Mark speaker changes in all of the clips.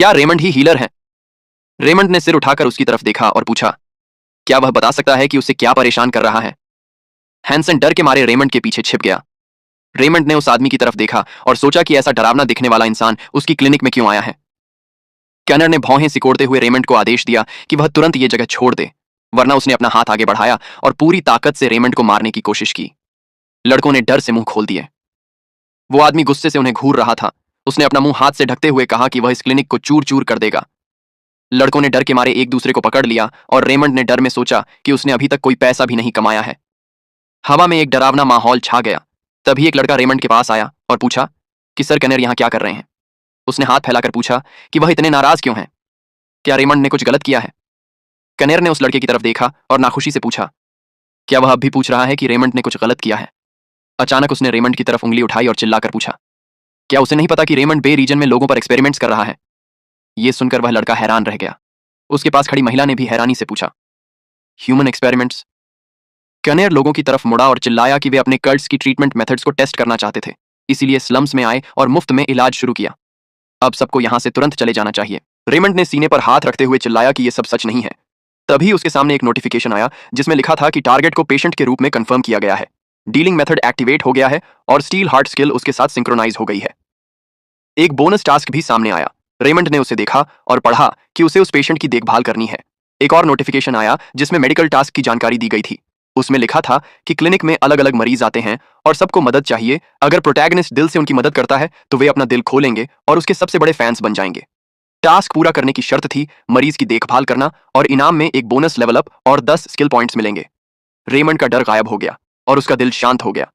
Speaker 1: क्या रेमंड ही हीलर है? रेमंड ने सिर उठाकर उसकी तरफ देखा और पूछा, क्या वह बता सकता है कि उसे क्या परेशान कर रहा है? हैंसन डर के मारे रेमंड के पीछे छिप गया। रेमंड ने उस आदमी की तरफ देखा और सोचा कि ऐसा डरावना दिखने वाला इंसान उसकी क्लिनिक में क्यों आया है। कैनर ने भौहें सिकोड़ते हुए रेमंड को आदेश दिया कि वह तुरंत ये जगह छोड़ दे, वरना उसने अपना हाथ आगे बढ़ाया और पूरी ताकत से रेमंड को मारने की कोशिश की। लड़कों ने डर से मुंह खोल दिए। वो आदमी गुस्से से उन्हें घूर रहा था। उसने अपना मुंह हाथ से ढकते हुए कहा कि वह इस क्लिनिक को चूर चूर कर देगा। लड़कों ने डर के मारे एक दूसरे को पकड़ लिया और रेमंड ने डर में सोचा कि उसने अभी तक कोई पैसा भी नहीं कमाया है। हवा में एक डरावना माहौल छा गया। तभी एक लड़का रेमंड के पास आया और पूछा कि सर कैनर यहाँ क्या कर रहे हैं। उसने हाथ फैलाकर पूछा कि वह इतने नाराज क्यों हैं? क्या रेमंड ने कुछ गलत किया है? कनेर ने उस लड़के की तरफ देखा और नाखुशी से पूछा, क्या वह अब भी पूछ रहा है कि रेमंड ने कुछ गलत किया है? अचानक उसने रेमंड की तरफ उंगली उठाई और चिल्लाकर पूछा, क्या उसे नहीं पता कि रेमंड बे रीजन में लोगों पर एक्सपेरिमेंट्स कर रहा है? यह सुनकर वह लड़का हैरान रह गया। उसके पास खड़ी महिला ने भी हैरानी से पूछा, ह्यूमन एक्सपेरिमेंट्स? कनेर लोगों की तरफ मुड़ा और चिल्लाया कि वे अपने कर्ट्स की ट्रीटमेंट मेथड्स को टेस्ट करना चाहते थे, इसीलिए स्लम्स में आए और मुफ्त में इलाज शुरू किया। अब सबको यहां से तुरंत चले जाना चाहिए। रेमंड ने सीने पर हाथ रखते हुए चिल्लाया कि यह सब सच नहीं है। तभी उसके सामने एक नोटिफिकेशन आया जिसमें लिखा था कि टारगेट को पेशेंट के रूप में कंफर्म किया गया है, डीलिंग मेथड एक्टिवेट हो गया है और स्टील हार्ट स्किल उसके साथ सिंक्रोनाइज हो गई है। एक बोनस टास्क भी सामने आया। रेमंड ने उसे देखा और पढ़ा कि उसे उस पेशेंट की देखभाल करनी है। एक और नोटिफिकेशन आया जिसमें मेडिकल टास्क की जानकारी दी गई थी। उसमें लिखा था कि क्लिनिक में अलग अलग मरीज आते हैं और सबको मदद चाहिए। अगर प्रोटैगनिस्ट दिल से उनकी मदद करता है तो वे अपना दिल खोलेंगे और उसके सबसे बड़े फैंस बन जाएंगे। टास्क पूरा करने की शर्त थी मरीज की देखभाल करना और इनाम में एक बोनस लेवल अप और 10 स्किल पॉइंट्स मिलेंगे। रेमंड का डर गायब हो गया और उसका दिल शांत हो गया।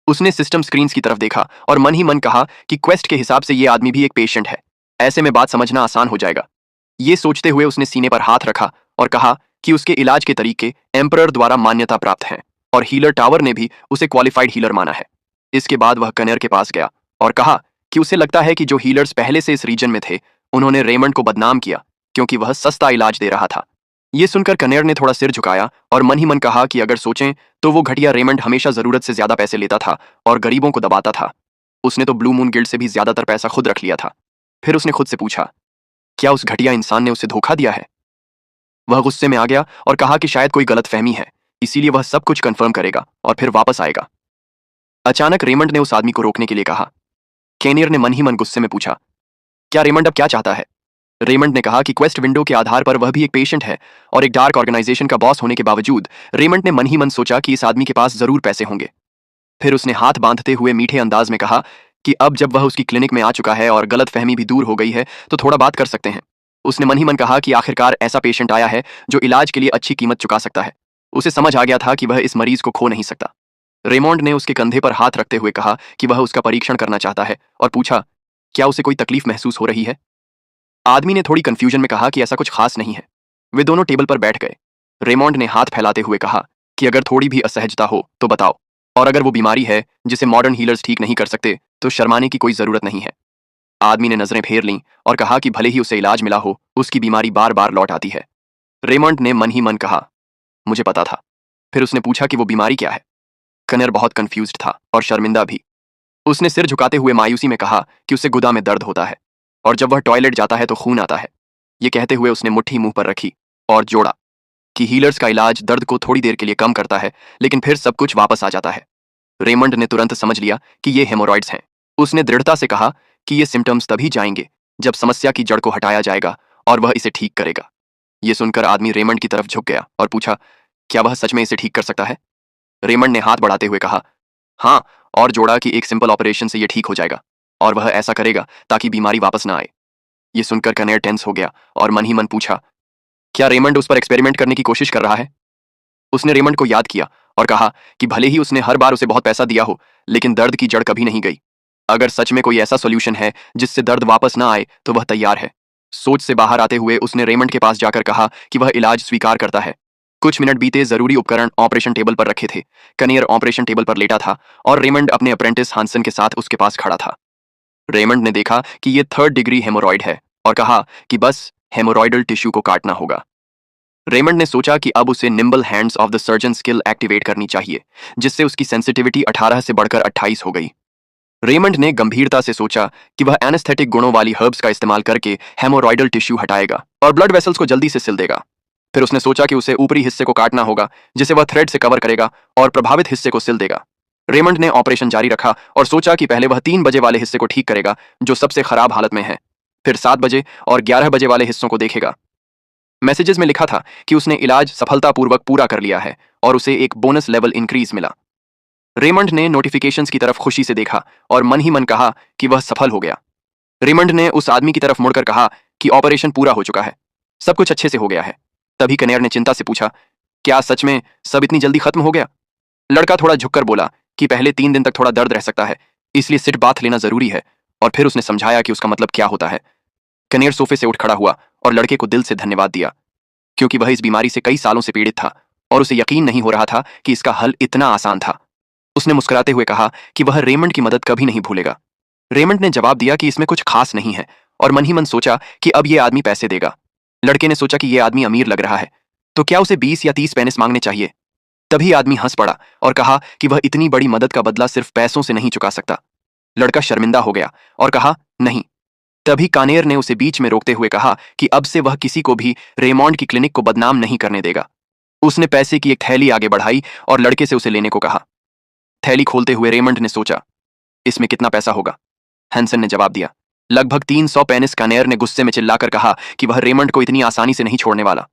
Speaker 1: उसने सिस्टम स्क्रीन्स की तरफ देखा और मन ही मन कहा कि क्वेस्ट के हिसाब से यह आदमी भी एक पेशेंट है, ऐसे में बात समझना आसान हो जाएगा। ये सोचते हुए उसने सीने पर हाथ रखा और कहा कि उसके इलाज के तरीके एम्परर द्वारा मान्यता प्राप्त हैं और हीलर टावर ने भी उसे क्वालिफाइड हीलर माना है। इसके बाद वह कनेर के पास गया और कहा कि उसे लगता है कि जो हीलर्स पहले से इस रीजन में थे उन्होंने रेमंड को बदनाम किया क्योंकि वह सस्ता इलाज दे रहा था। ये सुनकर कनेर ने थोड़ा सिर झुकाया और मन ही मन कहा कि अगर सोचें तो वो घटिया रेमंड हमेशा जरूरत से ज्यादा पैसे लेता था और गरीबों को दबाता था। उसने तो ब्लू मून गिल्ड से भी ज्यादातर पैसा खुद रख लिया था। फिर उसने खुद से पूछा, क्या उस घटिया इंसान ने उसे धोखा दिया है? वह गुस्से में आ गया और कहा कि शायद कोई गलतफहमी है, इसीलिए वह सब कुछ कंफर्म करेगा और फिर वापस आएगा। अचानक रेमंड ने उस आदमी को रोकने के लिए कहा। केनियर ने मन ही मन गुस्से में पूछा, क्या रेमंड अब क्या चाहता है? रेमंड ने कहा कि क्वेस्ट विंडो के आधार पर वह भी एक पेशेंट है और एक डार्क ऑर्गेनाइजेशन का बॉस होने के बावजूद रेमंड ने मन ही मन सोचा कि इस आदमी के पास जरूर पैसे होंगे। फिर उसने हाथ बांधते हुए मीठे अंदाज में कहा कि अब जब वह उसकी क्लिनिक में आ चुका है और गलतफहमी भी दूर हो गई है तो थोड़ा बात कर सकते हैं। उसने मन ही मन कहा कि आखिरकार ऐसा पेशेंट आया है जो इलाज के लिए अच्छी कीमत चुका सकता है। उसे समझ आ गया था कि वह इस मरीज को खो नहीं सकता। रेमंड ने उसके कंधे पर हाथ रखते हुए कहा कि वह उसका परीक्षण करना चाहता है और पूछा, क्या उसे कोई तकलीफ महसूस हो रही है? आदमी ने थोड़ी कंफ्यूजन में कहा कि ऐसा कुछ खास नहीं है। वे दोनों टेबल पर बैठ गए। रेमंड ने हाथ फैलाते हुए कहा कि अगर थोड़ी भी असहजता हो तो बताओ, और अगर वो बीमारी है जिसे मॉडर्न हीलर्स ठीक नहीं कर सकते तो शर्माने की कोई जरूरत नहीं है। आदमी ने नजरें फेर लीं और कहा कि भले ही उसे इलाज मिला हो, उसकी बीमारी बार बार लौट आती है। रेमंड ने मन ही मन कहा, मुझे पता था। फिर उसने पूछा कि वो बीमारी क्या है। कनेर बहुत कंफ्यूज्ड था और शर्मिंदा भी। उसने सिर झुकाते हुए मायूसी में कहा कि उसे गुदा में दर्द होता है और जब वह टॉयलेट जाता है तो खून आता है। ये कहते हुए उसने मुट्ठी मुंह पर रखी और जोड़ा कि हीलर्स का इलाज दर्द को थोड़ी देर के लिए कम करता है लेकिन फिर सब कुछ वापस आ जाता है। रेमंड ने तुरंत समझ लिया कि ये हेमोरॉइड्स हैं। उसने दृढ़ता से कहा कि ये सिम्टम्स तभी जाएंगे जब समस्या की जड़ को हटाया जाएगा और वह इसे ठीक करेगा। ये सुनकर आदमी रेमंड की तरफ झुक गया और पूछा, क्या वह सच में इसे ठीक कर सकता है? रेमंड ने हाथ बढ़ाते हुए कहा, हाँ, और जोड़ा कि एक सिंपल ऑपरेशन से ये ठीक हो जाएगा और वह ऐसा करेगा ताकि बीमारी वापस ना आए। ये सुनकर कनेर टेंस हो गया और मन ही मन पूछा, क्या रेमंड उस पर एक्सपेरिमेंट करने की कोशिश कर रहा है? उसने रेमंड को याद किया और कहा कि भले ही उसने हर बार उसे बहुत पैसा दिया हो लेकिन दर्द की जड़ कभी नहीं गई। अगर सच में कोई ऐसा सॉल्यूशन है जिससे दर्द वापस ना आए तो वह तैयार है। सोच से बाहर आते हुए उसने रेमंड के पास जाकर कहा कि वह इलाज स्वीकार करता है। कुछ मिनट बीते, जरूरी उपकरण ऑपरेशन टेबल पर रखे थे। कनेर ऑपरेशन टेबल पर लेटा था और रेमंड अपने अप्रेंटिस हांसन के साथ उसके पास खड़ा था। रेमंड ने देखा कि यह 3rd डिग्री हेमोरॉइड है और कहा कि बस हेमोरॉइडल टिश्यू को काटना होगा। रेमंड ने सोचा कि अब उसे nimble hands of the surgeon skill activate करनी चाहिए, जिससे उसकी सेंसिटिविटी 18 से बढ़कर 28 हो गई। रेमंड ने गंभीरता से सोचा कि वह एनेस्थेटिक गुणों वाली हर्ब्स का इस्तेमाल करके हेमोरॉइडल टिश्यू हटाएगा और ब्लड वेसल्स को जल्दी से सिल देगा। फिर उसने सोचा कि उसे ऊपरी हिस्से को काटना होगा जिसे वह थ्रेड से कवर करेगा और प्रभावित हिस्से को सिल देगा। रेमंड ने ऑपरेशन जारी रखा और सोचा कि पहले वह 3 बजे वाले हिस्से को ठीक करेगा जो सबसे खराब हालत में है, फिर 7 बजे और 11 बजे वाले हिस्सों को देखेगा। मैसेजेस में लिखा था कि उसने इलाज सफलतापूर्वक पूरा कर लिया है और उसे एक बोनस लेवल इंक्रीज मिला। रेमंड ने नोटिफिकेशंस की तरफ खुशी से देखा और मन ही मन कहा कि वह सफल हो गया। रेमंड ने उस आदमी की तरफ मुड़कर कहा कि ऑपरेशन पूरा हो चुका है, सब कुछ अच्छे से हो गया है। तभी कनेर ने चिंता से पूछा, क्या सच में सब इतनी जल्दी खत्म हो गया? लड़का थोड़ा झुककर बोला कि पहले 3 दिन तक थोड़ा दर्द रह सकता है, इसलिए सिट बाथ लेना जरूरी है। और फिर उसने समझाया कि उसका मतलब क्या होता है। कनेर सोफे से उठ खड़ा हुआ और लड़के को दिल से धन्यवाद दिया, क्योंकि वह इस बीमारी से कई सालों से पीड़ित था और उसे यकीन नहीं हो रहा था कि इसका हल इतना आसान था। उसने मुस्कुराते हुए कहा कि वह रेमंड की मदद कभी नहीं भूलेगा। रेमंड ने जवाब दिया कि इसमें कुछ खास नहीं है और मन ही मन सोचा कि अब यह आदमी पैसे देगा। लड़के ने सोचा कि यह आदमी अमीर लग रहा है, तो क्या उसे 20 या 30 पेनिस मांगने चाहिए? तभी आदमी हंस पड़ा और कहा कि वह इतनी बड़ी मदद का बदला सिर्फ पैसों से नहीं चुका सकता। लड़का शर्मिंदा हो गया और कहा, नहीं। तभी कानेर ने उसे बीच में रोकते हुए कहा कि अब से वह किसी को भी रेमंड की क्लिनिक को बदनाम नहीं करने देगा। उसने पैसे की एक थैली आगे बढ़ाई और लड़के से उसे लेने को कहा। थैली खोलते हुए रेमंड ने सोचा, इसमें कितना पैसा होगा? हैंसन ने जवाब दिया, लगभग 300 पेनिस। कानेर ने गुस्से में चिल्लाकर कहा कि वह रेमंड को इतनी आसानी से नहीं छोड़ने वाला।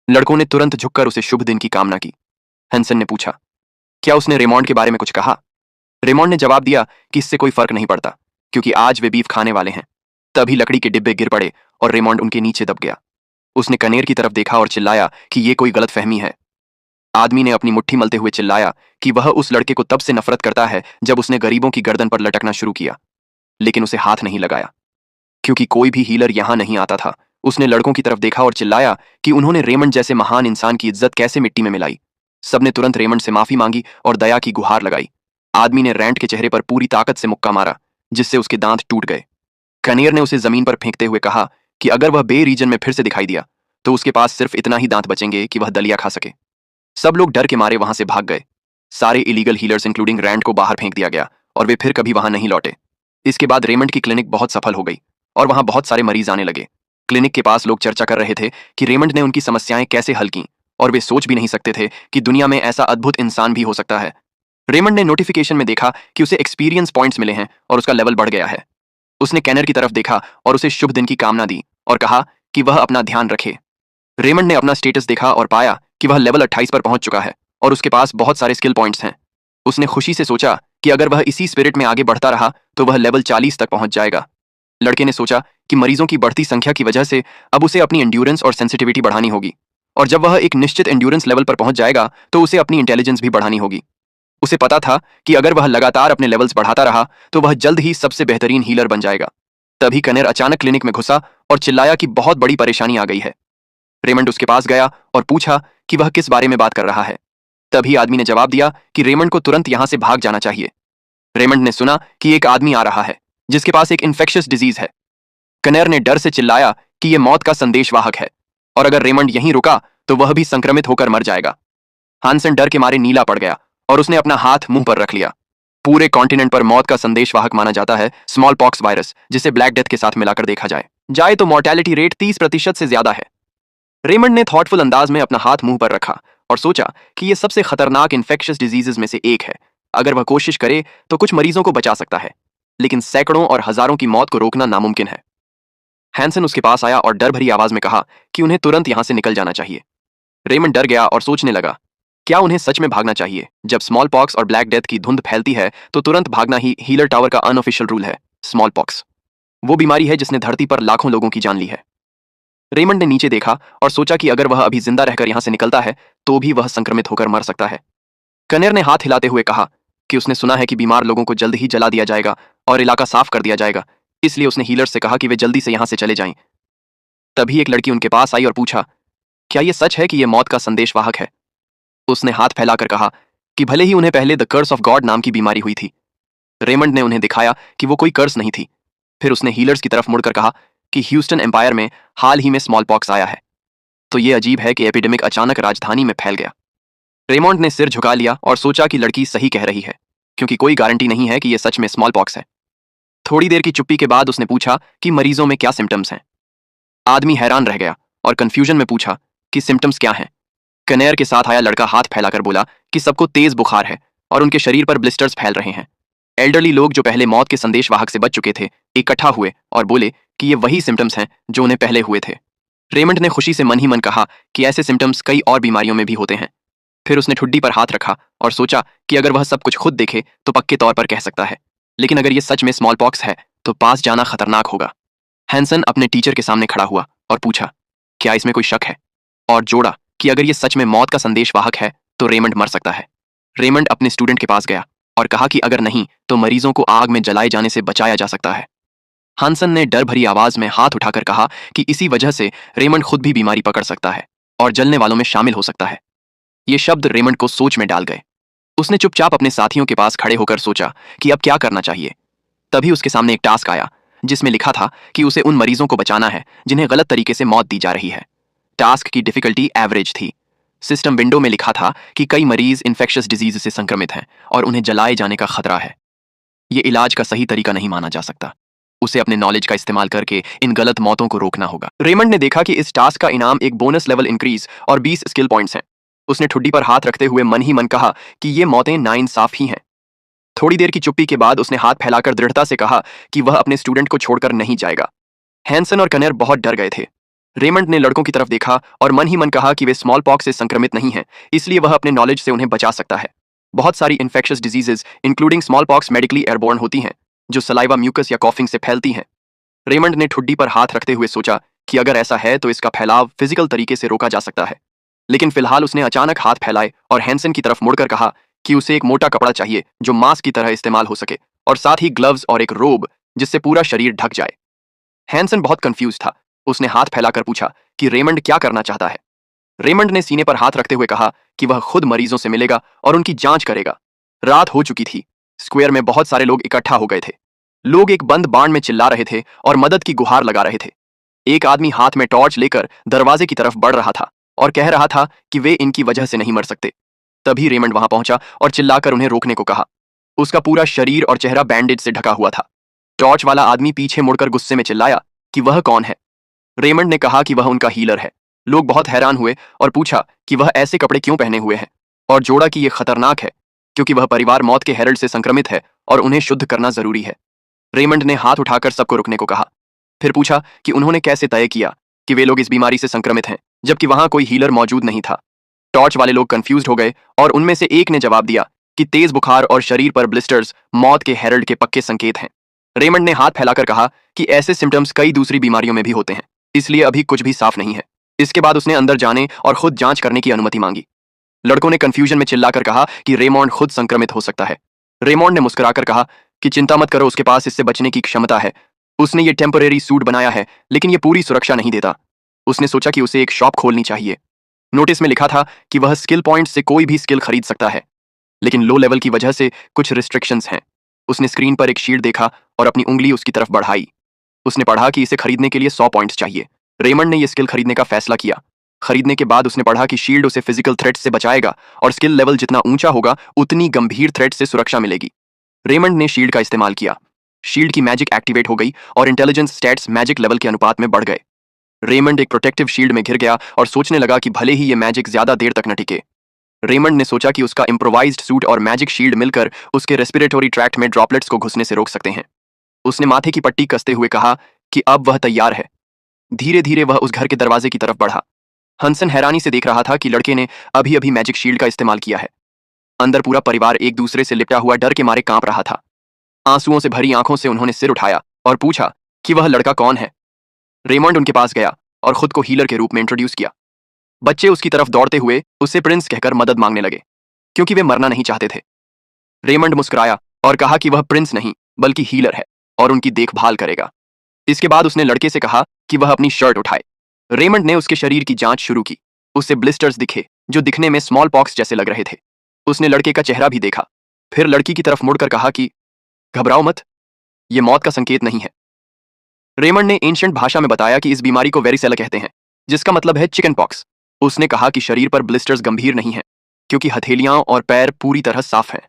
Speaker 1: लड़कों ने तुरंत झुककर उसे शुभ दिन की कामना की। हैंसन ने पूछा, क्या उसने रेमंड के बारे में कुछ कहा? रेमंड ने जवाब दिया कि इससे कोई फर्क नहीं पड़ता, क्योंकि आज वे बीफ खाने वाले हैं। तभी लकड़ी के डिब्बे गिर पड़े और रेमंड उनके नीचे दब गया। उसने कनेर की तरफ देखा और चिल्लाया कि यह कोई गलतफहमी है। आदमी ने अपनी मुट्ठी मलते हुए चिल्लाया कि वह उस लड़के को तब से नफरत करता है जब उसने गरीबों की गर्दन पर लटकना शुरू किया, लेकिन उसे हाथ नहीं लगाया, क्योंकि कोई भी हीलर यहां नहीं आता था। उसने लड़कों की तरफ देखा और चिल्लाया कि उन्होंने रेमंड जैसे महान इंसान की इज्जत कैसे मिट्टी में मिलाई। सबने तुरंत रेमंड से माफी मांगी और दया की गुहार लगाई। आदमी ने रैंट के चेहरे पर पूरी ताकत से मुक्का मारा, जिससे उसके दांत टूट गए। कनेर ने उसे जमीन पर फेंकते हुए कहा कि अगर वह बे रीजन में फिर से दिखाई दिया तो उसके पास सिर्फ इतना ही दांत बचेंगे कि वह दलिया खा सके। सब लोग डर के मारे वहां से भाग गए। सारे इलीगल हीलर्स इंक्लूडिंग रैंड को बाहर फेंक दिया गया और वे फिर कभी वहां नहीं लौटे। इसके बाद रेमंड की क्लिनिक बहुत सफल हो गई और वहां बहुत सारे मरीज आने लगे। क्लिनिक के पास लोग चर्चा कर रहे थे कि रेमंड ने उनकी समस्याएं कैसे हल की, और वे सोच भी नहीं सकते थे कि दुनिया में ऐसा अद्भुत इंसान भी हो सकता है। रेमंड ने नोटिफिकेशन में देखा कि उसे एक्सपीरियंस पॉइंट्स मिले हैं और उसका लेवल बढ़ गया है। उसने कैनर की तरफ देखा और उसे शुभ दिन की कामना दी और कहा कि वह अपना ध्यान रखे। रेमंड ने अपना स्टेटस देखा और पाया कि वह लेवल 28 पर पहुंच चुका है और उसके पास बहुत सारे स्किल पॉइंट्स हैं। उसने खुशी से सोचा कि अगर वह इसी स्पिरिट में आगे बढ़ता रहा तो वह लेवल 40 तक पहुंच जाएगा। लड़के ने सोचा कि मरीजों की बढ़ती संख्या की वजह से अब उसे अपनी एंड्योरेंस और सेंसिटिविटी बढ़ानी होगी, और जब वह एक निश्चित एंड्योरेंस लेवल पर पहुंच जाएगा तो उसे अपनी इंटेलिजेंस भी बढ़ानी होगी। उसे पता था कि अगर वह लगातार अपने लेवल्स बढ़ाता रहा तो वह जल्द ही सबसे बेहतरीन हीलर बन जाएगा। तभी कनेर अचानक क्लिनिक में घुसा और चिल्लाया कि बहुत बड़ी परेशानी आ गई है। रेमंड उसके पास गया और पूछा कि वह किस बारे में बात कर रहा है। तभी आदमी ने जवाब दिया कि रेमंड को तुरंत यहां से भाग जाना चाहिए। रेमंड ने सुना कि एक आदमी आ रहा है जिसके पास एक इन्फेक्शियस डिजीज है। कनेर ने डर से चिल्लाया कि यह मौत का संदेशवाहक है और अगर रेमंड यहीं रुका तो वह भी संक्रमित होकर मर जाएगा। हानसन डर के मारे नीला पड़ गया और उसने अपना हाथ मुंह पर रख लिया। पूरे कॉन्टिनेंट पर मौत का संदेशवाहक माना जाता है स्मॉल पॉक्स वायरस, जिसे ब्लैक डेथ के साथ मिलाकर देखा जाए तो मोर्टेलिटी रेट 30% से ज्यादा है। रेमंड ने थॉटफुल अंदाज में अपना हाथ मुंह पर रखा और सोचा कि यह सबसे खतरनाक इन्फेक्शियस डिजीजेस में से एक है। अगर वह कोशिश करे तो कुछ मरीजों को बचा सकता है, लेकिन सैकड़ों और हजारों की मौत को रोकना नामुमकिन है। हैंसन उसके पास आया और डर भरी आवाज में कहा कि उन्हें तुरंत यहां से निकल जाना चाहिए। रेमंड डर गया और सोचने लगा, क्या उन्हें सच में भागना चाहिए? जब स्मॉल पॉक्स और ब्लैक डेथ की धुंध फैलती है तो तुरंत भागना ही हीलर टावर का अनऑफिशियल रूल है। स्मॉल पॉक्स वो बीमारी है जिसने धरती पर लाखों लोगों की जान ली है। रेमंड ने नीचे देखा और सोचा कि अगर वह अभी जिंदा रहकर यहां से निकलता है तो भी वह संक्रमित होकर मर सकता है। कनेर ने हाथ हिलाते हुए कहा कि उसने सुना है कि बीमार लोगों को जल्द ही जला दिया जाएगा और इलाका साफ कर दिया जाएगा, इसलिए उसने हीलर्स से कहा कि वे जल्दी से यहां से चले जाएं। तभी एक लड़की उनके पास आई और पूछा, क्या यह सच है कि यह मौत का संदेशवाहक है? उसने हाथ फैलाकर कहा कि भले ही उन्हें पहले द कर्स ऑफ गॉड नाम की बीमारी हुई थी। रेमंड ने उन्हें दिखाया कि वो कोई कर्स नहीं थी। फिर उसने हीलर्स की तरफ मुड़कर कहा कि ह्यूस्टन एम्पायर में हाल ही में स्मॉल पॉक्स आया है, तो ये अजीब है कि एपिडेमिक अचानक राजधानी में फैल गया। रेमंड ने सिर झुका लिया और सोचा कि लड़की सही कह रही है। क्योंकि कोई गारंटी नहीं है कि यह सच में स्मॉल पॉक्स है। थोड़ी देर की चुप्पी के बाद उसने पूछा कि मरीजों में क्या सिम्टम्स हैं। आदमी हैरान रह गया और कंफ्यूजन में पूछा कि सिम्टम्स क्या हैं। कनेर के साथ आया लड़का हाथ फैलाकर बोला कि सबको तेज बुखार है और उनके शरीर पर ब्लिस्टर्स फैल रहे हैं। एल्डरली लोग जो पहले मौत के संदेशवाहक से बच चुके थे इकट्ठा हुए और बोले कि ये वही सिम्टम्स हैं जो उन्हें पहले हुए थे। रेमंड ने खुशी से मन ही मन कहा कि ऐसे सिम्टम्स कई और बीमारियों में भी होते हैं। फिर उसने ठुड्डी पर हाथ रखा और सोचा कि अगर वह सब कुछ खुद देखे तो पक्के तौर पर कह सकता है, लेकिन अगर ये सच में स्मॉल पॉक्स है तो पास जाना खतरनाक होगा। हैंसन अपने टीचर के सामने खड़ा हुआ और पूछा, क्या इसमें कोई शक है? और जोड़ा कि अगर ये सच में मौत का संदेशवाहक है तो रेमंड मर सकता है। रेमंड अपने स्टूडेंट के पास गया और कहा कि अगर नहीं तो मरीजों को आग में जलाए जाने से बचाया जा सकता है। हांसन ने डर भरी आवाज में हाथ उठाकर कहा कि इसी वजह से रेमंड खुद भी बीमारी पकड़ सकता है और जलने वालों में शामिल हो सकता है। ये शब्द रेमंड को सोच में डाल गए। उसने चुपचाप अपने साथियों के पास खड़े होकर सोचा कि अब क्या करना चाहिए। तभी उसके सामने एक टास्क आया जिसमें लिखा था कि उसे उन मरीजों को बचाना है जिन्हें गलत तरीके से मौत दी जा रही है। टास्क की डिफिकल्टी एवरेज थी। सिस्टम विंडो में लिखा था कि कई मरीज इन्फेक्शियस डिजीज से संक्रमित हैं और उन्हें जलाए जाने का खतरा है। ये इलाज का सही तरीका नहीं माना जा सकता। उसे अपने नॉलेज का इस्तेमाल करके इन गलत मौतों को रोकना होगा। रेमंड ने देखा कि इस टास्क का इनाम एक बोनस लेवल इंक्रीज और 20 स्किल पॉइंट्स हैं। उसने ठुड्डी पर हाथ रखते हुए मन ही मन कहा कि ये मौतें नाइंसाफ ही हैं। थोड़ी देर की चुप्पी के बाद उसने हाथ फैलाकर दृढ़ता से कहा कि वह अपने स्टूडेंट को छोड़कर नहीं जाएगा। हैंसन और कनेर बहुत डर गए थे। रेमंड ने लड़कों की तरफ देखा और मन ही मन कहा कि वे स्मॉल पॉक्स से संक्रमित नहीं हैं, इसलिए वह अपने नॉलेज से उन्हें बचा सकता है। बहुत सारी infectious diseases including small pox medically airborne होती हैं, जो सलाइवा, म्यूकस या कॉफिंग से फैलती हैं। रेमंड ने ठुड्डी पर हाथ रखते हुए सोचा कि अगर ऐसा है तो इसका फैलाव फिजिकल तरीके से रोका जा सकता है। लेकिन फिलहाल उसने अचानक हाथ फैलाए और हैंसन की तरफ मुड़कर कहा कि उसे एक मोटा कपड़ा चाहिए जो मास्क की तरह इस्तेमाल हो सके, और साथ ही ग्लव्स और एक रोब जिससे पूरा शरीर ढक जाए। हैंसन बहुत कंफ्यूज था। उसने हाथ फैलाकर पूछा कि रेमंड क्या करना चाहता है। रेमंड ने सीने पर हाथ रखते हुए कहा कि वह खुद मरीजों से मिलेगा और उनकी जांच करेगा। रात हो चुकी थी। स्क्वायर में बहुत सारे लोग इकट्ठा हो गए थे। लोग एक बंद बाण में चिल्ला रहे थे और मदद की गुहार लगा रहे थे। एक आदमी हाथ में टॉर्च लेकर दरवाजे की तरफ बढ़ रहा था और कह रहा था कि वे इनकी वजह से नहीं मर सकते। तभी रेमंड वहां पहुंचा और चिल्लाकर उन्हें रोकने को कहा। उसका पूरा शरीर और चेहरा बैंडेज से ढका हुआ था। टॉर्च वाला आदमी पीछे मुड़कर गुस्से में चिल्लाया कि वह कौन है। रेमंड ने कहा कि वह उनका हीलर है। लोग बहुत हैरान हुए और पूछा कि वह ऐसे कपड़े क्यों पहने हुए हैं, और जोड़ा कि यह खतरनाक है क्योंकि वह परिवार मौत के हेरल्ड से संक्रमित है और उन्हें शुद्ध करना जरूरी है। रेमंड ने हाथ उठाकर सबको रुकने को कहा। फिर पूछा कि उन्होंने कैसे तय किया कि वे लोग इस बीमारी से संक्रमित हैं जबकि वहां कोई हीलर मौजूद नहीं था। टॉर्च वाले लोग कंफ्यूज्ड हो गए और उनमें से एक ने जवाब दिया कि तेज बुखार और शरीर पर ब्लिस्टर्स मौत के हेरल्ड के पक्के संकेत हैं। रेमंड ने हाथ फैलाकर कहा कि ऐसे सिम्टम्स कई दूसरी बीमारियों में भी होते हैं, इसलिए अभी कुछ भी साफ नहीं है। इसके बाद उसने अंदर जाने और खुद जांच करने की अनुमति मांगी। लड़कों ने कंफ्यूजन में चिल्लाकर कहा कि रेमंड खुद संक्रमित हो सकता है। रेमंड ने मुस्कुराकर कहा कि चिंता मत करो, उसके पास इससे बचने की क्षमता है। उसने ये टेम्परेरी सूट बनाया है लेकिन ये पूरी सुरक्षा नहीं देता। उसने सोचा कि उसे एक शॉप खोलनी चाहिए। नोटिस में लिखा था कि वह स्किल पॉइंट से कोई भी स्किल खरीद सकता है, लेकिन लो लेवल की वजह से कुछ रिस्ट्रिक्शंस हैं। उसने स्क्रीन पर एक शीट देखा और अपनी उंगली उसकी तरफ बढ़ाई। उसने पढ़ा कि इसे खरीदने के लिए 100 पॉइंट्स चाहिए। रेमंड ने यह स्किल खरीदने का फैसला किया। खरीदने के बाद उसने पढ़ा कि शील्ड उसे फिजिकल थ्रेट से बचाएगा और स्किल लेवल जितना ऊंचा होगा उतनी गंभीर थ्रेट से सुरक्षा मिलेगी। रेमंड ने शील्ड का इस्तेमाल किया। शील्ड की मैजिक एक्टिवेट हो गई और इंटेलिजेंस स्टैट्स मैजिक लेवल के अनुपात में बढ़ गए। रेमंड एक प्रोटेक्टिव शील्ड में घिर गया और सोचने लगा कि भले ही ये मैजिक ज्यादा देर तक न टिके। रेमंड ने सोचा कि उसका इम्प्रोवाइज्ड सूट और मैजिक शील्ड मिलकर उसके रेस्पिरेटरी ट्रैक्ट में ड्रॉपलेट्स को घुसने से रोक सकते हैं। उसने माथे की पट्टी कसते हुए कहा कि अब वह तैयार है। धीरे धीरे वह उस घर के दरवाजे की तरफ बढ़ा। हंसन हैरानी से देख रहा था कि लड़के ने अभी अभी मैजिक शील्ड का इस्तेमाल किया है। अंदर पूरा परिवार एक दूसरे से लिपटा हुआ डर के मारे कांप रहा था। आंसुओं से भरी आंखों से उन्होंने सिर उठाया और पूछा कि वह लड़का कौन है। रेमंड उनके पास गया और खुद को हीलर के रूप में इंट्रोड्यूस किया। बच्चे उसकी तरफ दौड़ते हुए उससे प्रिंस कहकर मदद मांगने लगे क्योंकि वे मरना नहीं चाहते थे। रेमंड मुस्कुराया और कहा कि वह प्रिंस नहीं बल्कि हीलर है और उनकी देखभाल करेगा। इसके बाद उसने लड़के से कहा कि वह अपनी शर्ट उठाए। रेमंड ने उसके शरीर की जांच शुरू की। उससे ब्लिस्टर्स दिखे जो दिखने में स्मॉल पॉक्स जैसे लग रहे थे। उसने लड़के का चेहरा भी देखा। फिर लड़की की तरफ मुड़कर कहा कि घबराओ मत, यह मौत का संकेत नहीं है। रेमंड ने एंशिएंट भाषा में बताया कि इस बीमारी को वेरिसेला कहते हैं, जिसका मतलब है चिकन पॉक्स। उसने कहा कि शरीर पर ब्लिस्टर्स गंभीर नहीं है क्योंकि हथेलियां और पैर पूरी तरह साफ हैं।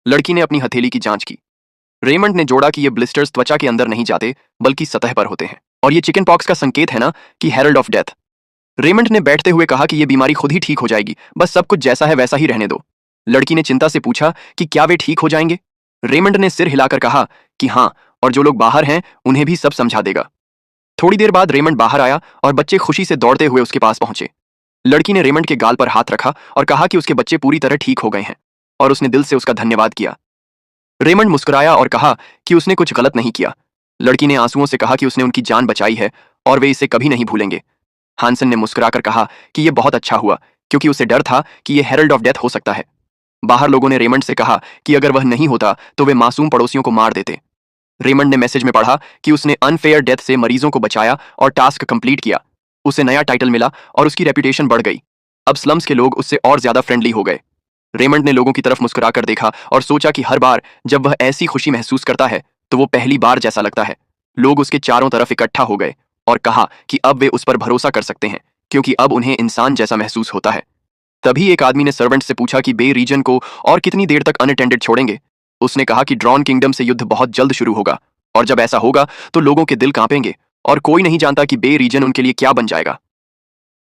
Speaker 1: लड़की ने अपनी हथेली की जांच की। रेमंड ने जोड़ा कि ये ब्लिस्टर्स त्वचा के अंदर नहीं जाते बल्कि सतह पर होते हैं, और ये चिकन पॉक्स का संकेत है ना, कि हेरल्ड ऑफ डेथ। रेमंड ने बैठते हुए कहा कि ये बीमारी खुद ही ठीक हो जाएगी, बस सब कुछ जैसा है वैसा ही रहने दो। लड़की ने चिंता से पूछा कि क्या वे ठीक हो जाएंगे। रेमंड ने सिर हिलाकर कहा कि हाँ, और जो लोग बाहर हैं उन्हें भी सब समझा देगा। थोड़ी देर बाद रेमंड बाहर आया और बच्चे खुशी से दौड़ते हुए उसके पास पहुंचे। लड़की ने रेमंड के गाल पर हाथ रखा और कहा कि उसके बच्चे पूरी तरह ठीक हो गए हैं, और उसने दिल से उसका धन्यवाद किया। रेमंड मुस्कुराया और कहा कि उसने कुछ गलत नहीं किया। लड़की ने आंसुओं से कहा कि उसने उनकी जान बचाई है और वे इसे कभी नहीं भूलेंगे। हानसन ने मुस्कुराकर कहा कि यह बहुत अच्छा हुआ, क्योंकि उसे डर था कि यह हेरल्ड ऑफ डेथ हो सकता है। बाहर लोगों ने रेमंड से कहा कि अगर वह नहीं होता तो वे मासूम पड़ोसियों को मार देते। रेमंड ने मैसेज में पढ़ा कि उसने अनफेयर डेथ से मरीजों को बचाया और टास्क कंप्लीट किया। उसे नया टाइटल मिला और उसकी रेपुटेशन बढ़ गई। अब स्लम्स के लोग उससे और ज्यादा फ्रेंडली हो गए। रेमंड ने लोगों की तरफ मुस्कुराकर देखा और सोचा कि हर बार जब वह ऐसी खुशी महसूस करता है तो वो पहली बार जैसा लगता है। लोग उसके चारों तरफ इकट्ठा हो गए और कहा कि अब वे उस पर भरोसा कर सकते हैं, क्योंकि अब उन्हें इंसान जैसा महसूस होता है। तभी एक आदमी ने सर्वेंट से पूछा कि बे रीजन को और कितनी देर तक अनअटेंडेड छोड़ेंगे। उसने कहा कि ड्रॉन किंगडम से युद्ध बहुत जल्द शुरू होगा, और जब ऐसा होगा तो लोगों के दिल कांपेंगे और कोई नहीं जानता कि बे रीजन उनके लिए क्या बन जाएगा।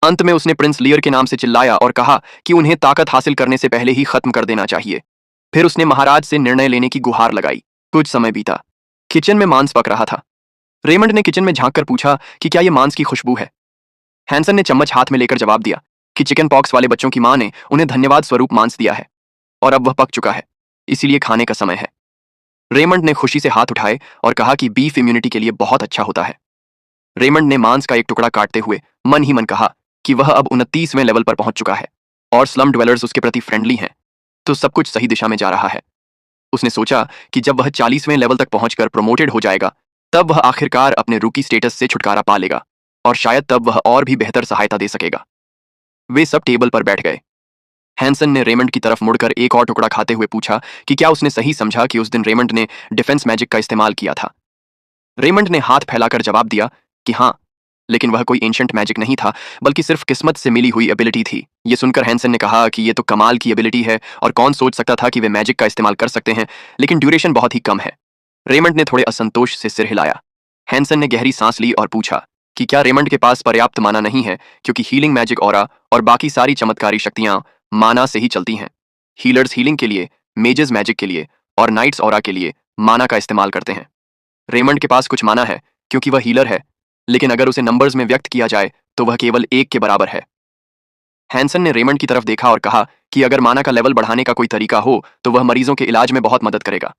Speaker 1: अंत में उसने प्रिंस लियर के नाम से चिल्लाया और कहा कि उन्हें ताकत हासिल करने से पहले ही खत्म कर देना चाहिए। फिर उसने महाराज से निर्णय लेने की गुहार लगाई। कुछ समय बीता। किचन में मांस पक रहा था। रेमंड ने किचन में झांककर पूछा कि क्या यह मांस की खुशबू है। हैंसन ने चम्मच हाथ में लेकर जवाब दिया कि चिकन पॉक्स वाले बच्चों की मां ने उन्हें धन्यवाद स्वरूप मांस दिया है, और अब वह पक चुका है, इसीलिए खाने का समय है। रेमंड ने खुशी से हाथ उठाए और कहा कि बीफ इम्यूनिटी के लिए बहुत अच्छा होता है। रेमंड ने मांस का एक टुकड़ा काटते हुए मन ही मन कहा कि वह अब 29वें लेवल पर पहुंच चुका है और स्लम ड्वेलर्स उसके प्रति फ्रेंडली हैं, तो सब कुछ सही दिशा में जा रहा है। उसने सोचा कि जब वह 40वें लेवल तक पहुंचकर प्रमोटेड हो जाएगा तब वह आखिरकार अपने रूकी स्टेटस से छुटकारा पा लेगा, और शायद तब वह और भी बेहतर सहायता दे सकेगा। वे सब टेबल पर बैठ गए। हैंसन ने रेमंड की तरफ मुड़कर एक और टुकड़ा खाते हुए पूछा कि क्या उसने सही समझा कि उस दिन रेमंड ने डिफेंस मैजिक का इस्तेमाल किया था। रेमंड ने हाथ फैलाकर जवाब दिया कि हाँ, लेकिन वह कोई एंशिएंट मैजिक नहीं था, बल्कि सिर्फ किस्मत से मिली हुई एबिलिटी थी। ये सुनकर हैंसन ने कहा कि ये तो कमाल की एबिलिटी है, और कौन सोच सकता था कि वे मैजिक का इस्तेमाल कर सकते हैं, लेकिन ड्यूरेशन बहुत ही कम है। रेमंड ने थोड़े असंतोष से सिर हिलाया। हैंसन ने गहरी सांस ली और पूछा कि क्या रेमंड के पास पर्याप्त माना नहीं है, क्योंकि हीलिंग मैजिक ऑरा और बाकी सारी चमत्कारी शक्तियां माना से ही चलती हैं। हीलर्स हीलिंग के लिए, मेजेस मैजिक के लिए और नाइट्स ऑरा के लिए माना का इस्तेमाल करते हैं। रेमंड के पास कुछ माना है क्योंकि वह हीलर है, लेकिन अगर उसे नंबर्स में व्यक्त किया जाए तो वह केवल 1 के बराबर है। हैंसन ने रेमंड की तरफ देखा और कहा कि अगर माना का लेवल बढ़ाने का कोई तरीका हो तो वह मरीजों के इलाज में बहुत मदद करेगा।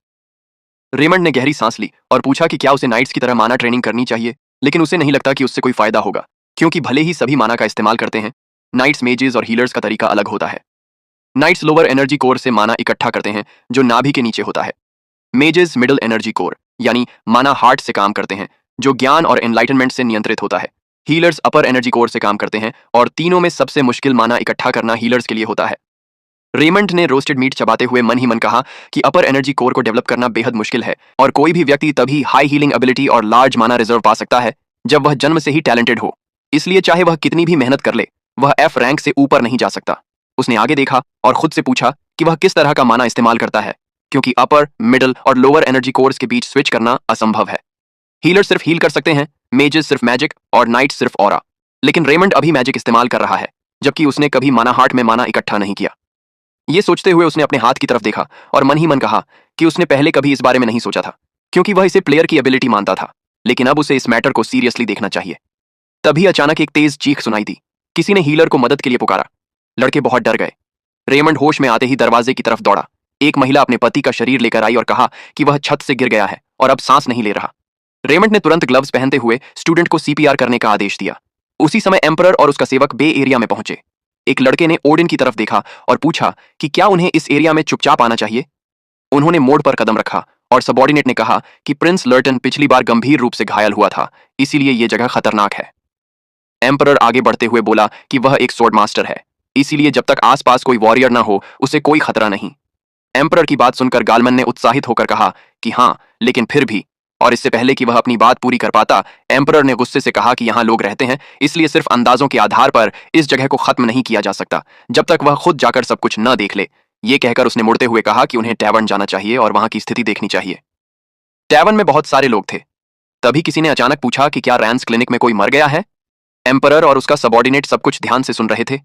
Speaker 1: रेमंड ने गहरी सांस ली और पूछा कि क्या उसे नाइट्स की तरह माना ट्रेनिंग करनी चाहिए, लेकिन उसे नहीं लगता कि उससे कोई फायदा होगा, क्योंकि भले ही सभी माना का इस्तेमाल करते हैं, नाइट्स, मेजेस और हीलर्स का तरीका अलग होता है। नाइट्स लोअर एनर्जी कोर से माना इकट्ठा करते हैं, जो नाभि के नीचे होता है। मेजेस मिडिल एनर्जी कोर यानी माना हार्ट से काम करते हैं, जो ज्ञान और एनलाइटनमेंट से नियंत्रित होता है। हीलर्स अपर एनर्जी कोर से काम करते हैं, और तीनों में सबसे मुश्किल माना इकट्ठा करना हीलर्स के लिए होता है। रेमंड ने रोस्टेड मीट चबाते हुए मन ही मन कहा कि अपर एनर्जी कोर को डेवलप करना बेहद मुश्किल है, और कोई भी व्यक्ति तभी हाई हीलिंग एबिलिटी और लार्ज माना रिजर्व पा सकता है जब वह जन्म से ही टैलेंटेड हो। इसलिए चाहे वह कितनी भी मेहनत कर ले, वह एफ रैंक से ऊपर नहीं जा सकता। उसने आगे देखा और खुद से पूछा कि वह किस तरह का माना इस्तेमाल करता है, क्योंकि अपर, मिडिल और लोअर एनर्जी कोर्स के बीच स्विच करना असंभव है। हीलर सिर्फ हील कर सकते हैं, मेजेस सिर्फ मैजिक और नाइट सिर्फ ऑरा। लेकिन रेमंड अभी मैजिक इस्तेमाल कर रहा है, जबकि उसने कभी माना हार्ट में माना इकट्ठा नहीं किया। ये सोचते हुए उसने अपने हाथ की तरफ देखा और मन ही मन कहा कि उसने पहले कभी इस बारे में नहीं सोचा था, क्योंकि वह इसे प्लेयर की एबिलिटी मानता था, लेकिन अब उसे इस मैटर को सीरियसली देखना चाहिए। तभी अचानक एक तेज चीख सुनाई दी। किसी ने हीलर को मदद के लिए पुकारा। लड़के बहुत डर गए। रेमंड होश में आते ही दरवाजे की तरफ दौड़ा। एक महिला अपने पति का शरीर लेकर आई और कहा कि वह छत से गिर गया है और अब सांस नहीं ले रहा। रेमंड ने तुरंत ग्लव्स पहनते हुए स्टूडेंट को सीपीआर करने का आदेश दिया। उसी समय एम्परर और उसका सेवक बे एरिया में पहुंचे। एक लड़के ने ओडिन की तरफ देखा और पूछा कि क्या उन्हें इस एरिया में चुपचाप आना चाहिए। उन्होंने मोड़ पर कदम रखा और सबॉर्डिनेट ने कहा कि प्रिंस लर्टन पिछली बार गंभीर रूप से घायल हुआ था, इसीलिए यह जगह खतरनाक है। एम्परर आगे बढ़ते हुए बोला कि वह एक स्वॉर्ड मास्टर है, इसीलिए जब तक आसपास कोई वॉरियर ना हो उसे कोई खतरा नहीं। एम्परर की बात सुनकर गालमन ने उत्साहित होकर कहा कि हाँ, लेकिन फिर भी। और इससे पहले कि वह अपनी बात पूरी कर पाता, एम्परर ने गुस्से से कहा कि यहाँ लोग रहते हैं, इसलिए सिर्फ अंदाजों के आधार पर इस जगह को खत्म नहीं किया जा सकता जब तक वह खुद जाकर सब कुछ न देख ले। ये कहकर उसने मुड़ते हुए कहा कि उन्हें टैवर्न जाना चाहिए और वहां की स्थिति देखनी चाहिए। टैवर्न में बहुत सारे लोग थे। तभी किसी ने अचानक पूछा कि क्या रैंस क्लिनिक में कोई मर गया है। एम्परर और उसका सबॉर्डिनेट सब कुछ ध्यान से सुन रहे थे।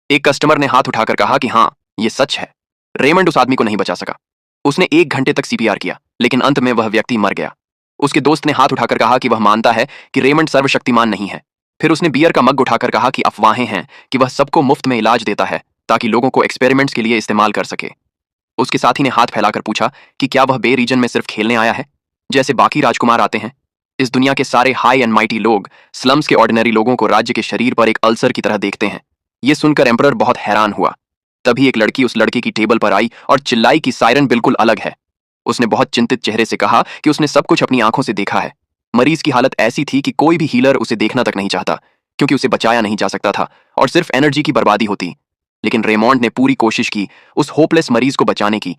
Speaker 1: एक कस्टमर ने हाथ उठाकर कहा कि हाँ, ये सच है। रेमंड उस आदमी को नहीं बचा सका। उसने 1 घंटे तक सीपीआर किया, लेकिन अंत में वह व्यक्ति मर गया। उसके दोस्त ने हाथ उठाकर कहा कि वह मानता है कि रेमंड सर्वशक्तिमान नहीं है। फिर उसने बियर का मग उठाकर कहा कि अफवाहें हैं कि वह सबको मुफ्त में इलाज देता है ताकि लोगों को एक्सपेरिमेंट्स के लिए इस्तेमाल कर सके। उसके साथी ने हाथ फैलाकर पूछा कि क्या वह बे रीजन में सिर्फ खेलने आया है, जैसे बाकी राजकुमार आते हैं। इस दुनिया के सारे हाई एंड माइटी लोग स्लम्स के ऑर्डिनरी लोगों को राज्य के शरीर पर एक अल्सर की तरह देखते हैं। ये सुनकर एम्परर बहुत हैरान हुआ। तभी एक लड़की उस लड़के की टेबल पर आई और चिल्लाई कि सायरन बिल्कुल अलग है। उसने बहुत चिंतित चेहरे से कहा कि उसने सब कुछ अपनी आंखों से देखा है। मरीज की हालत ऐसी थी कि कोई भी हीलर उसे देखना तक नहीं चाहता, क्योंकि उसे बचाया नहीं जा सकता था और सिर्फ एनर्जी की बर्बादी होती। लेकिन रेमॉन्ड ने पूरी कोशिश की उस होपलेस मरीज को बचाने की,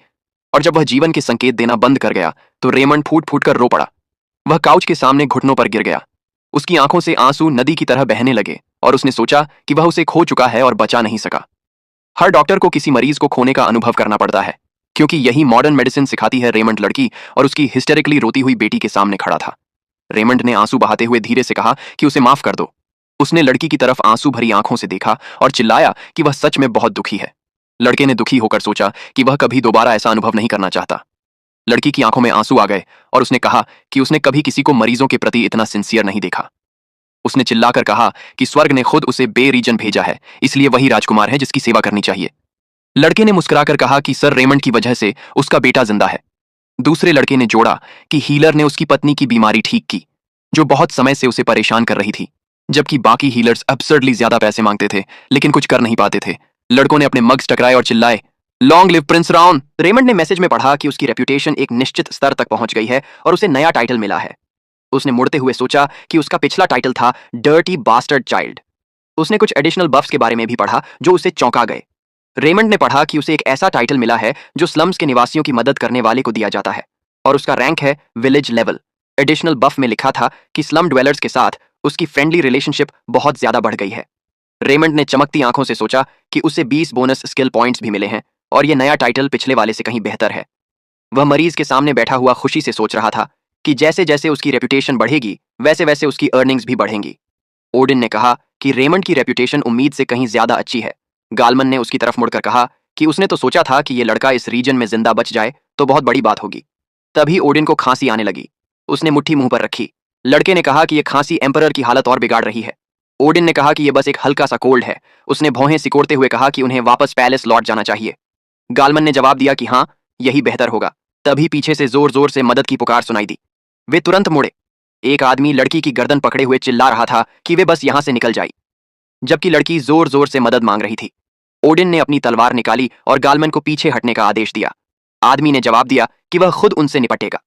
Speaker 1: और जब वह जीवन के संकेत देना बंद कर गया तो रेमंड फूट फूट कर रो पड़ा। वह काउच के सामने घुटनों पर गिर गया। उसकी आंखों से आंसू नदी की तरह बहने लगे और उसने सोचा कि वह उसे खो चुका है और बचा नहीं सका। हर डॉक्टर को किसी मरीज को खोने का अनुभव करना पड़ता है, क्योंकि यही मॉडर्न मेडिसिन सिखाती है। रेमंड लड़की और उसकी हिस्टेरिकली रोती हुई बेटी के सामने खड़ा था। रेमंड ने आंसू बहाते हुए धीरे से कहा कि उसे माफ कर दो। उसने लड़की की तरफ आंसू भरी आंखों से देखा और चिल्लाया कि वह सच में बहुत दुखी है। लड़के ने दुखी होकर सोचा कि वह कभी दोबारा ऐसा अनुभव नहीं करना चाहता। लड़की की आंखों में आंसू आ गए और उसने कहा कि उसने कभी किसी को मरीजों के प्रति इतना सिंसियर नहीं देखा। उसने चिल्लाकर कहा कि स्वर्ग ने खुद उसे बे रीजन भेजा है, इसलिए वही राजकुमार है जिसकी सेवा करनी चाहिए। लड़के ने मुस्कुराकर कहा कि सर रेमंड की वजह से उसका बेटा जिंदा है। दूसरे लड़के ने जोड़ा कि हीलर ने उसकी पत्नी की बीमारी ठीक की, जो बहुत समय से उसे परेशान कर रही थी, जबकि बाकी हीलर्स अब्सर्डली ज्यादा पैसे मांगते थे लेकिन कुछ कर नहीं पाते थे। लड़कों ने अपने मग्स टकराए और चिल्लाए, लॉन्ग लिव प्रिंस राउन। रेमंड ने मैसेज में पढ़ा कि उसकी रेपुटेशन एक निश्चित स्तर तक पहुंच गई है और उसे नया टाइटल मिला है। उसने मुड़ते हुए सोचा कि उसका पिछला टाइटल था डर्टी बास्टर्ड चाइल्ड। उसने कुछ एडिशनल बफ्स के बारे में भी पढ़ा जो उसे चौंका गए। रेमंड ने पढ़ा कि उसे एक ऐसा टाइटल मिला है जो स्लम्स के निवासियों की मदद करने वाले को दिया जाता है, और उसका रैंक है विलेज लेवल। एडिशनल बफ में लिखा था कि स्लम ड्वेलर्स के साथ उसकी फ्रेंडली रिलेशनशिप बहुत ज्यादा बढ़ गई है। रेमंड ने चमकती आंखों से सोचा कि उसे 20 बोनस स्किल पॉइंट्स भी मिले हैं और यह नया टाइटल पिछले वाले से कहीं बेहतर है। वह मरीज के सामने बैठा हुआ खुशी से सोच रहा था कि जैसे जैसे उसकी रेपुटेशन बढ़ेगी वैसे वैसे उसकी अर्निंग्स भी बढ़ेंगी। ओडिन ने कहा कि रेमंड की रेपुटेशन उम्मीद से कहीं ज्यादा अच्छी है। गालमन ने उसकी तरफ मुड़कर कहा कि उसने तो सोचा था कि ये लड़का इस रीजन में जिंदा बच जाए तो बहुत बड़ी बात होगी। तभी ओडिन को खांसी आने लगी। उसने मुट्ठी मुंह पर रखी। लड़के ने कहा कि यह खांसी एम्परर की हालत और बिगाड़ रही है। ओडिन ने कहा कि यह बस एक हल्का सा कोल्ड है। उसने भौहें सिकोड़ते हुए कहा कि उन्हें वापस पैलेस लौट जाना चाहिए। गालमन ने जवाब दिया कि हाँ, यही बेहतर होगा। तभी पीछे से जोर जोर से मदद की पुकार सुनाई दी। वे तुरंत मुड़े। एक आदमी लड़की की गर्दन पकड़े हुए चिल्ला रहा था कि वे बस यहां से निकल जाए, जबकि लड़की जोर जोर से मदद मांग रही थी। ओडिन ने अपनी तलवार निकाली और गालमन को पीछे हटने का आदेश दिया। आदमी ने जवाब दिया कि वह खुद उनसे निपटेगा।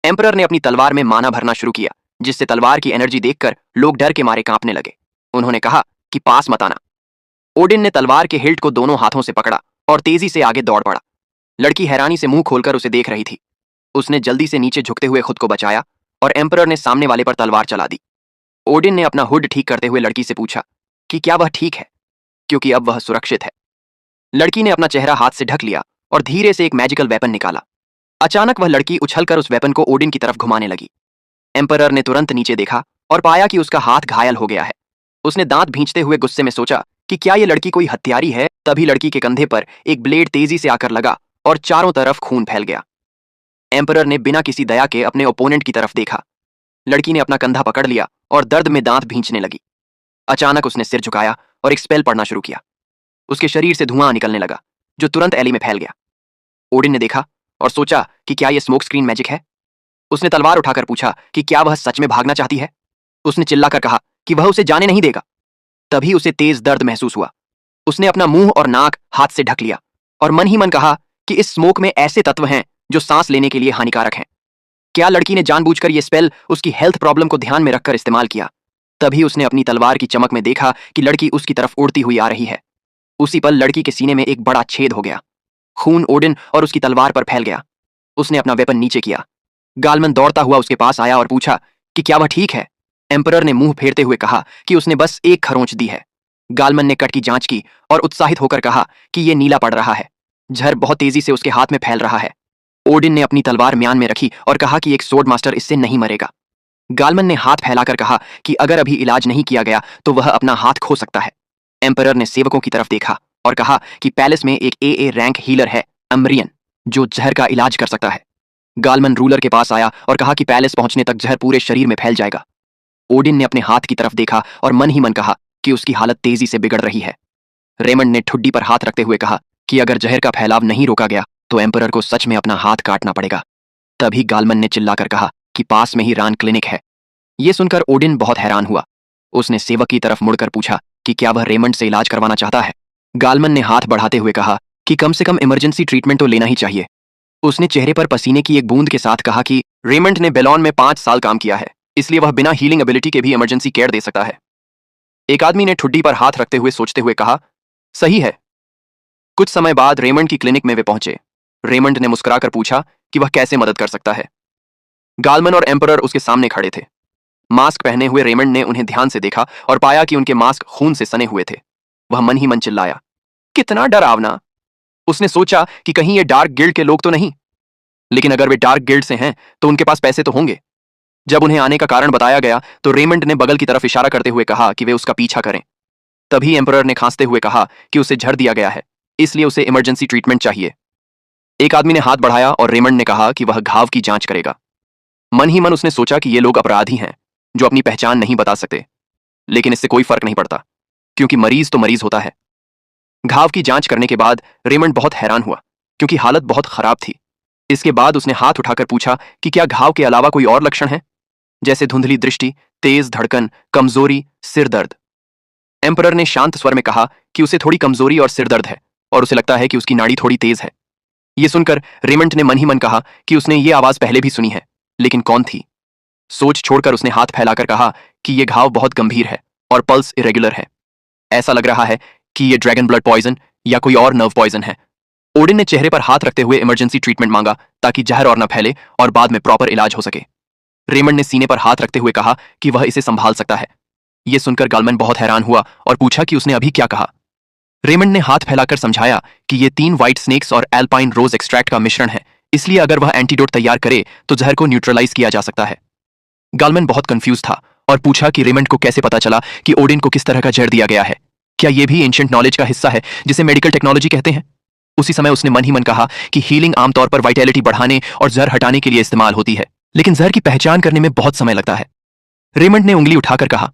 Speaker 1: एम्परर ने अपनी तलवार में माना भरना शुरू किया, जिससे तलवार की एनर्जी देखकर लोग डर के मारे कांपने लगे। उन्होंने कहा कि पास मत आना। ओडिन ने तलवार के हिल्ट को दोनों हाथों से पकड़ा और तेजी से आगे दौड़ पड़ा। लड़की हैरानी से मुंह खोलकर उसे देख रही थी। उसने जल्दी से नीचे झुकते हुए खुद को बचाया और एम्परर ने सामने वाले पर तलवार चला दी। ओडिन ने अपना हुड ठीक करते हुए लड़की से पूछा कि क्या वह ठीक है, क्योंकि अब वह सुरक्षित है। लड़की ने अपना चेहरा हाथ से ढक लिया और धीरे से एक मैजिकल वेपन निकाला। अचानक वह लड़की उछलकर उस वेपन को ओडिन की तरफ घुमाने लगी। एम्परर ने तुरंत नीचे देखा और पाया कि उसका हाथ घायल हो गया है। उसने दांत भींचते हुए गुस्से में सोचा कि क्या यह लड़की कोई हत्यारी है। तभी लड़की के कंधे पर एक ब्लेड तेजी से आकर लगा और चारों तरफ खून फैल गया। एम्परर ने बिना किसी दया के अपने ओपोनेंट की तरफ देखा। लड़की ने अपना कंधा पकड़ लिया और दर्द में दांत भींचने लगी। अचानक उसने सिर झुकाया और एक स्पेल पढ़ना शुरू किया। उसके शरीर से धुआं निकलने लगा, जो तुरंत एली में फैल गया। ओडिन ने देखा और सोचा कि क्या यह स्मोक स्क्रीन मैजिक है। उसने तलवार उठाकर पूछा कि क्या वह सच में भागना चाहती है। उसने चिल्लाकर कहा कि वह उसे जाने नहीं देगा। तभी उसे तेज दर्द महसूस हुआ। उसने अपना मुंह और नाक हाथ से ढक लिया और मन ही मन कहा कि इस स्मोक में ऐसे तत्व हैं जो सांस लेने के लिए हानिकारक हैं। क्या लड़की ने जानबूझकर यह स्पेल उसकी हेल्थ प्रॉब्लम को ध्यान में रखकर इस्तेमाल किया? तभी उसने अपनी तलवार की चमक में देखा कि लड़की उसकी तरफ उड़ती हुई आ रही है। उसी पल लड़की के सीने में एक बड़ा छेद हो गया। खून ओडिन और उसकी तलवार पर फैल गया। उसने अपना वेपन नीचे किया। गालमन दौड़ता हुआ उसके पास आया और पूछा कि क्या वह ठीक है। एम्परर ने मुंह फेरते हुए कहा कि उसने बस एक खरोंच दी है। गालमन ने कट की जांच की और उत्साहित होकर कहा कि यह नीला पड़ रहा है। जहर बहुत तेजी से उसके हाथ में फैल रहा है। ओडिन ने अपनी तलवार म्यान में रखी और कहा कि एक सोर्ड मास्टर इससे नहीं मरेगा। गालमन ने हाथ फैलाकर कहा कि अगर अभी इलाज नहीं किया गया तो वह अपना हाथ खो सकता है। एम्परर ने सेवकों की तरफ देखा और कहा कि पैलेस में एक AA रैंक हीलर है, अम्रियन, जो जहर का इलाज कर सकता है। गालमन रूलर के पास आया और कहा कि पैलेस पहुंचने तक जहर पूरे शरीर में फैल जाएगा। ओडिन ने अपने हाथ की तरफ देखा और मन ही मन कहा कि उसकी हालत तेजी से बिगड़ रही है। रेमंड ने ठुड्डी पर हाथ रखते हुए कहा कि अगर जहर का फैलाव नहीं रोका गया तो एम्परर को सच में अपना हाथ काटना पड़ेगा। तभी गालमन ने चिल्लाकर कहा कि पास में ही रान क्लिनिक है। ये सुनकर ओडिन बहुत हैरान हुआ। उसने सेवक की तरफ मुड़कर पूछा कि क्या वह रेमंड से इलाज करवाना चाहता है। गालमन ने हाथ बढ़ाते हुए कहा कि कम से कम इमरजेंसी ट्रीटमेंट तो लेना ही चाहिए। उसने चेहरे पर पसीने की एक बूंद के साथ कहा कि रेमंड ने बेलॉन में 5 साल काम किया है, इसलिए वह बिना हीलिंग एबिलिटी के भी इमरजेंसी केयर दे सकता है। एक आदमी ने ठुड्डी पर हाथ रखते हुए सोचते हुए कहा, सही है। कुछ समय बाद रेमंड की क्लिनिक में वे पहुंचे। रेमंड ने मुस्कुराकर पूछा कि वह कैसे मदद कर सकता है। गालमन और एम्परर उसके सामने खड़े थे। मास्क पहने हुए रेमंड ने उन्हें ध्यान से देखा और पाया कि उनके मास्क खून से सने हुए थे। वह मन ही मन चिल्लाया, कितना डरावना। उसने सोचा कि कहीं ये डार्क गिल्ड के लोग तो नहीं, लेकिन अगर वे डार्क गिल्ड से हैं तो उनके पास पैसे तो होंगे। जब उन्हें आने का कारण बताया गया तो रेमंड ने बगल की तरफ इशारा करते हुए कहा कि वे उसका पीछा करें। तभी एम्परर ने खांसते हुए कहा कि उसे झड़ दिया गया है, इसलिए उसे इमरजेंसी ट्रीटमेंट चाहिए। एक आदमी ने हाथ बढ़ाया और रेमंड ने कहा कि वह घाव की जांच करेगा। मन ही मन उसने सोचा कि ये लोग अपराधी हैं जो अपनी पहचान नहीं बता सकते, लेकिन इससे कोई फर्क नहीं पड़ता क्योंकि मरीज तो मरीज होता है। घाव की जांच करने के बाद रेमंड बहुत हैरान हुआ क्योंकि हालत बहुत खराब थी। इसके बाद उसने हाथ उठाकर पूछा कि क्या घाव के अलावा कोई और लक्षण है, जैसे धुंधली दृष्टि, तेज धड़कन, कमजोरी, सिर दर्द। एम्परर ने शांत स्वर में कहा कि उसे थोड़ी कमजोरी और सिर दर्द है और उसे लगता है कि उसकी नाड़ी थोड़ी तेज है। यह सुनकर रेमंड ने मन ही मन कहा कि उसने ये आवाज पहले भी सुनी है, लेकिन कौन थी। सोच छोड़कर उसने हाथ फैलाकर कहा कि यह घाव बहुत गंभीर है और पल्स इरेगुलर है। ऐसा लग रहा है कि यह ड्रैगन ब्लड पॉइजन या कोई और नर्व पॉइजन है। ओडिन ने चेहरे पर हाथ रखते हुए इमरजेंसी ट्रीटमेंट मांगा ताकि जहर और न फैले और बाद में प्रॉपर इलाज हो सके। रेमंड ने सीने पर हाथ रखते हुए कहा कि वह इसे संभाल सकता है। यह सुनकर गालमन बहुत हैरान हुआ और पूछा कि उसने अभी क्या कहा। रेमंड ने हाथ फैलाकर समझाया कि ये 3 व्हाइट स्नेक्स और एल्पाइन रोज एक्सट्रैक्ट का मिश्रण है, इसलिए अगर वह एंटीडोट तैयार करे तो जहर को न्यूट्रलाइज किया जा सकता है। गालमन बहुत कंफ्यूज था और पूछा कि रेमंड को कैसे पता चला कि ओडिन को किस तरह का जहर दिया गया है। क्या यह भी एंशिएंट नॉलेज का हिस्सा है जिसे मेडिकल टेक्नोलॉजी कहते हैं। उसी समय उसने मन ही मन कहा कि हीलिंग आमतौर पर वाइटैलिटी बढ़ाने और जहर हटाने के लिए इस्तेमाल होती है, लेकिन जहर की पहचान करने में बहुत समय लगता है। रेमंड ने उंगली उठाकर कहा,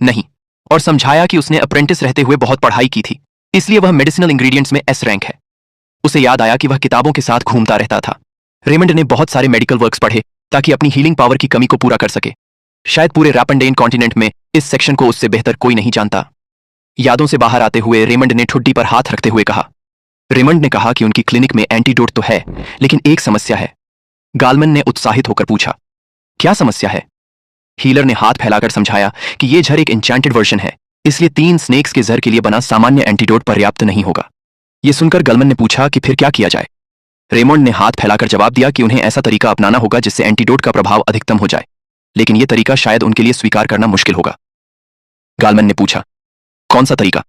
Speaker 1: नहीं, और समझाया कि उसने अप्रेंटिस रहते हुए बहुत पढ़ाई की थी, इसलिए वह मेडिसिनल इंग्रेडिएंट्स में S रैंक है। उसे याद आया कि वह किताबों के साथ घूमता रहता था। रेमंड ने बहुत सारे मेडिकल वर्क्स पढ़े ताकि अपनी हीलिंग पावर की कमी को पूरा कर सके। शायद पूरे रैपनडेन कॉन्टिनेंट में इस सेक्शन को उससे बेहतर कोई नहीं जानता। यादों से बाहर आते हुए रेमंड ने ठुड्डी पर हाथ रखते हुए कहा। रेमंड ने कहा कि उनकी क्लिनिक में एंटीडोट तो है, लेकिन एक समस्या है। गालमन ने उत्साहित होकर पूछा, क्या समस्या है। हीलर ने हाथ फैलाकर समझाया कि यह जहर एक एन्चेंटेड वर्जन है, इसलिए 3 स्नेक्स के जहर के लिए बना सामान्य एंटीडोट पर्याप्त नहीं होगा। यह सुनकर गालमन ने पूछा कि फिर क्या किया जाए। रेमंड ने हाथ फैलाकर जवाब दिया कि उन्हें ऐसा तरीका अपनाना होगा जिससे एंटीडोट का प्रभाव अधिकतम हो जाए, लेकिन यह तरीका शायद उनके लिए स्वीकार करना मुश्किल होगा। गालमन ने पूछा, कौन सा तरीका।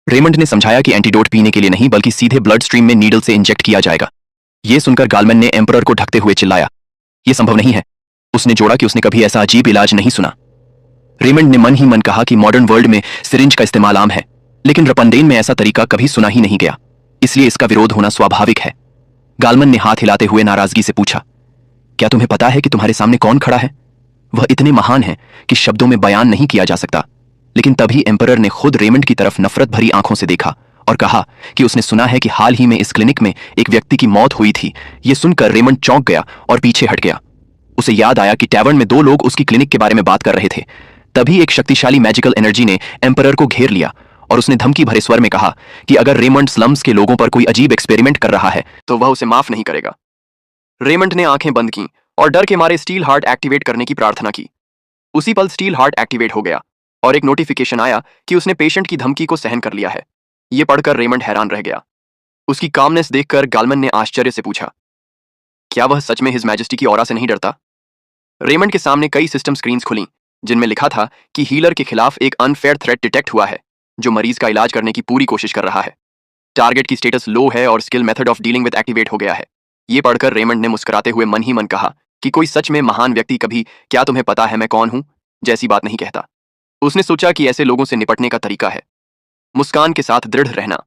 Speaker 1: रेमंड ने समझाया कि एंटीडोट पीने के लिए नहीं बल्कि सीधे ब्लड स्ट्रीम में नीडल से इंजेक्ट किया जाएगा। यह सुनकर गालमन ने एम्परर को ढकते हुए चिल्लाया, यह संभव नहीं है। उसने जोड़ा कि उसने कभी ऐसा अजीब इलाज नहीं सुना। रेमंड ने मन ही मन कहा कि मॉडर्न वर्ल्ड में सिरिंज का इस्तेमाल आम है, लेकिन रपनडेन में ऐसा तरीका कभी सुना ही नहीं गया, इसलिए इसका विरोध होना स्वाभाविक है। गालमन ने हाथ हिलाते हुए नाराजगी से पूछा, क्या तुम्हें पता है कि तुम्हारे सामने कौन खड़ा है। वह इतने महान है कि शब्दों में बयान नहीं किया जा सकता। लेकिन तभी एम्परर ने खुद रेमंड की तरफ नफरत भरी आंखों से देखा और कहा कि उसने सुना है कि हाल ही में इस क्लिनिक में एक व्यक्ति की मौत हुई थी। यह सुनकर रेमंड चौंक गया और पीछे हट गया। उसे याद आया कि टैवर्न में 2 लोग उसकी क्लिनिक के बारे में बात कर रहे थे। तभी एक शक्तिशाली मैजिकल एनर्जी ने एम्परर को घेर लिया और उसने धमकी भरे स्वर में कहा कि अगर रेमंड स्लम्स के लोगों पर कोई अजीब एक्सपेरिमेंट कर रहा है तो वह उसे माफ नहीं करेगा। रेमंड ने आंखें बंद की और डर के मारे स्टील हार्ट एक्टिवेट करने की प्रार्थना की। उसी पल स्टील हार्ट एक्टिवेट हो गया और एक नोटिफिकेशन आया कि उसने पेशेंट की धमकी को सहन कर लिया है। यह पढ़कर रेमंड हैरान रह गया। उसकी कामनेस देखकर गालमन ने आश्चर्य से पूछा, क्या वह सच में हिज मैजेस्टी की ऑरा से नहीं डरता। रेमंड के सामने कई सिस्टम स्क्रीन्स खुलीं जिनमें लिखा था कि हीलर के खिलाफ एक अनफेयर थ्रेट डिटेक्ट हुआ है जो मरीज का इलाज करने की पूरी कोशिश कर रहा है। टारगेट की स्टेटस लो है और skill method of dealing with activate हो गया है। ये पढ़कर रेमंड ने मुस्कुराते हुए मन ही मन कहा कि कोई सच में महान व्यक्ति कभी क्या तुम्हें पता है मैं कौन हूं जैसी बात नहीं कहता। उसने सोचा कि ऐसे लोगों से निपटने का तरीका है मुस्कान के साथ दृढ़ रहना।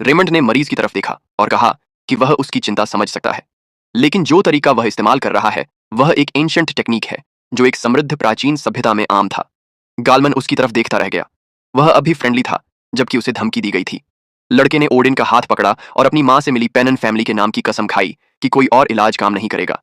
Speaker 1: रेमंड ने मरीज की तरफ देखा और कहा कि वह उसकी चिंता समझ सकता है, लेकिन जो तरीका वह इस्तेमाल कर रहा है वह एक एंशंट टेक्निक है जो एक समृद्ध प्राचीन सभ्यता में आम था। गालमन उसकी तरफ देखता रह गया। वह अभी फ्रेंडली था जबकि उसे धमकी दी गई थी। लड़के ने ओडिन का हाथ पकड़ा और अपनी मां से मिली पेनन फैमिली के नाम की कसम खाई कि कोई और इलाज काम नहीं करेगा।